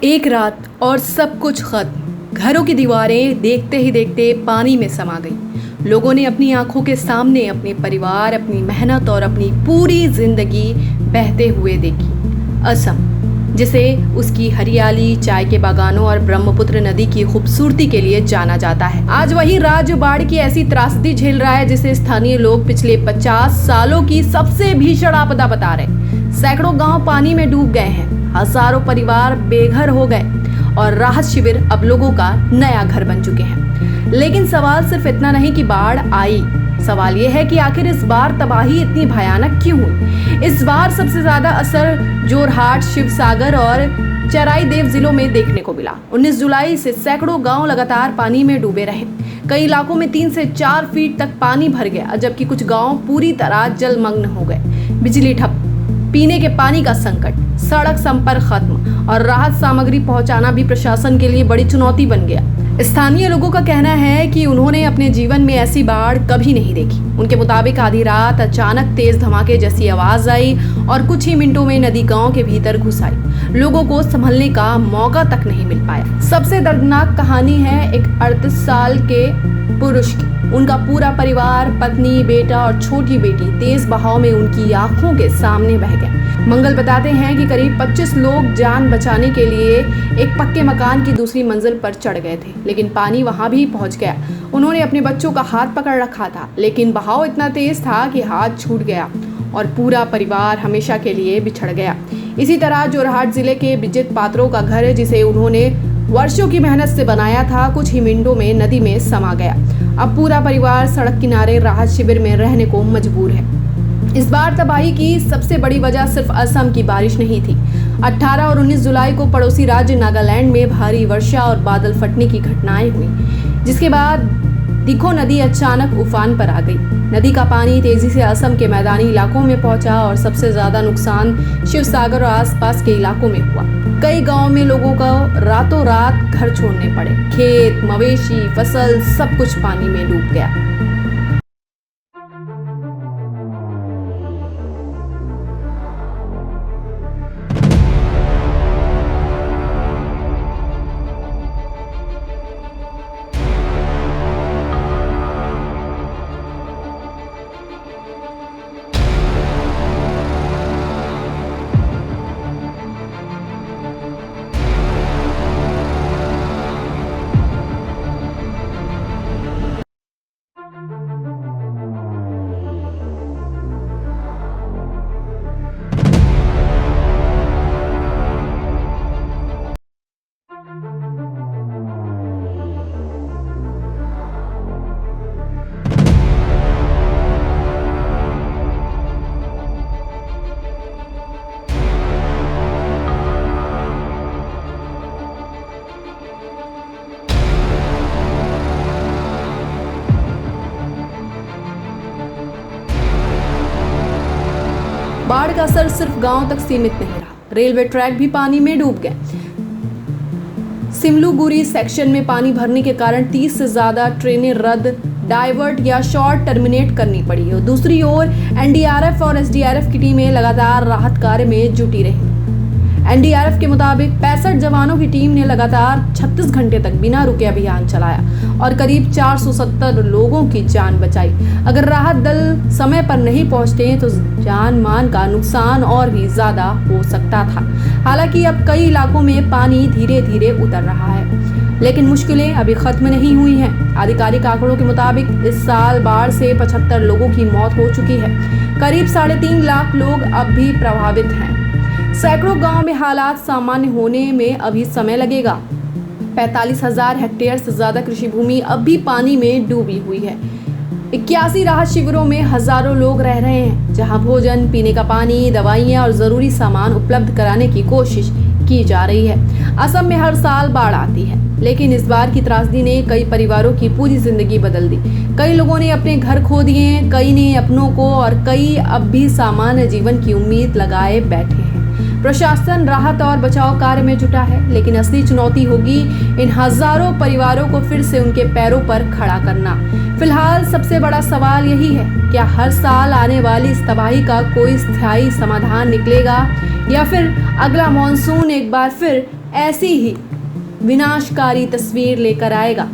एक रात और सब कुछ खत्म। घरों की दीवारें देखते ही देखते पानी में समा गई। लोगों ने अपनी आंखों के सामने अपने परिवार, अपनी मेहनत और अपनी पूरी जिंदगी बहते हुए देखी। असम, जिसे उसकी हरियाली, चाय के बागानों और ब्रह्मपुत्र नदी की खूबसूरती के लिए जाना जाता है, आज वही राज्य बाढ़ की ऐसी त्रासदी झेल रहा है जिसे स्थानीय लोग पिछले 50 सालों की सबसे भीषण आपदा बता रहे। सैकड़ों गांव पानी में डूब गए हैं, हजारों परिवार बेघर हो गए और राहत शिविर अब लोगों का नया घर बन चुके हैं। लेकिन सवाल सिर्फ इतना नहीं कि बाढ़ आई, सवाल यह है कि आखिर इस बार तबाही इतनी भयानक क्यों हुई। इस बार सबसे ज्यादा असर जोरहाट, शिवसागर और चराईदेव जिलों में देखने को मिला। 19 जुलाई से सैकड़ों गांव लगातार पानी में डूबे रहे। कई इलाकों में 3 से 4 फीट तक पानी भर गया, जबकि कुछ गांव पूरी तरह जलमग्न हो गए। बिजली ठप, पीने के पानी का संकट, सड़क संपर्क खत्म और राहत सामग्री पहुंचाना भी प्रशासन के लिए बड़ी चुनौती बन गया। स्थानीय लोगों का कहना है कि उन्होंने अपने जीवन में ऐसी बाढ़ कभी नहीं देखी। उनके मुताबिक आधी रात अचानक तेज धमाके जैसी आवाज आई और कुछ ही मिनटों में नदी गांव के भीतर घुस आई। लोगों को संभलने का मौका तक नहीं मिल पाया। सबसे दर्दनाक कहानी है एक 38 साल के पुरुष की। उनका पूरा परिवार, पत्नी, बेटा और छोटी बेटी तेज बहाव में उनकी आंखों के सामने बह गए। मंगल बताते हैं कि करीब 25 लोग जान बचाने के लिए एक पक्के मकान की दूसरी मंजिल पर चढ़ गए थे, लेकिन पानी वहां भी पहुंच गया। उन्होंने अपने बच्चों का हाथ पकड़ रखा था, लेकिन बहाव इतना तेज था कि हाथ छूट गया और पूरा परिवार हमेशा के लिए बिछड़ गया। इसी तरह जोरहाट जिले के बिजित पात्रों का घर, जिसे उन्होंने वर्षों की मेहनत से बनाया था, कुछ ही मिनटों में नदी में समा गया। अब पूरा परिवार सड़क किनारे राहत शिविर में रहने को मजबूर है। इस बार तबाही की सबसे बड़ी वजह सिर्फ असम की बारिश नहीं थी। 18 और 19 जुलाई को पड़ोसी राज्य नागालैंड में भारी वर्षा और बादल फटने की घटनाएं हुई, जिसके बाद दिखो नदी अचानक उफान पर आ गई। नदी का पानी तेजी से असम के मैदानी इलाकों में पहुंचा और सबसे ज्यादा नुकसान शिवसागर और आसपास के इलाकों में हुआ। कई गांवों में लोगों को रातों रात घर छोड़ने पड़े। खेत, मवेशी, फसल सब कुछ पानी में डूब गया। बाढ़ का असर सिर्फ गांव तक सीमित नहीं रहा, रेलवे ट्रैक भी पानी में डूब गए। सिमलुगुरी सेक्शन में पानी भरने के कारण 30 से ज्यादा ट्रेनें रद्द, डाइवर्ट या शॉर्ट टर्मिनेट करनी पड़ी। और दूसरी ओर एनडीआरएफ और एसडीआरएफ की टीमें लगातार राहत कार्य में जुटी रही। एनडीआरएफ के मुताबिक 65 जवानों की टीम ने लगातार 36 घंटे तक बिना रुके अभियान चलाया और करीब 470 लोगों की जान बचाई। अगर राहत दल समय पर नहीं पहुंचते तो जान मान का नुकसान और भी ज्यादा हो सकता था। हालांकि अब कई इलाकों में पानी धीरे धीरे उतर रहा है, लेकिन मुश्किलें अभी खत्म नहीं हुई हैं। आधिकारिक आंकड़ों के मुताबिक इस साल बाढ़ से 75 लोगों की मौत हो चुकी है। करीब 3.5 लाख लोग अब भी प्रभावित हैं। सैकड़ों गांव में हालात सामान्य होने में अभी समय लगेगा। 45,000 हेक्टेयर से ज्यादा कृषि भूमि अब भी पानी में डूबी हुई है। 81 राहत शिविरों में हजारों लोग रह रहे हैं, जहां भोजन, पीने का पानी, दवाइयां और जरूरी सामान उपलब्ध कराने की कोशिश की जा रही है। असम में हर साल बाढ़ आती है, लेकिन इस बार की त्रासदी ने कई परिवारों की पूरी जिंदगी बदल दी। कई लोगों ने अपने घर खो दिए, कई ने अपनों को और कई अब भी सामान्य जीवन की उम्मीद लगाए बैठे हैं। प्रशासन राहत और बचाव कार्य में जुटा है, लेकिन असली चुनौती होगी इन हजारों परिवारों को फिर से उनके पैरों पर खड़ा करना। फिलहाल सबसे बड़ा सवाल यही है, क्या हर साल आने वाली इस तबाही का कोई स्थायी समाधान निकलेगा या फिर अगला मॉनसून एक बार फिर ऐसी ही विनाशकारी तस्वीर लेकर आएगा।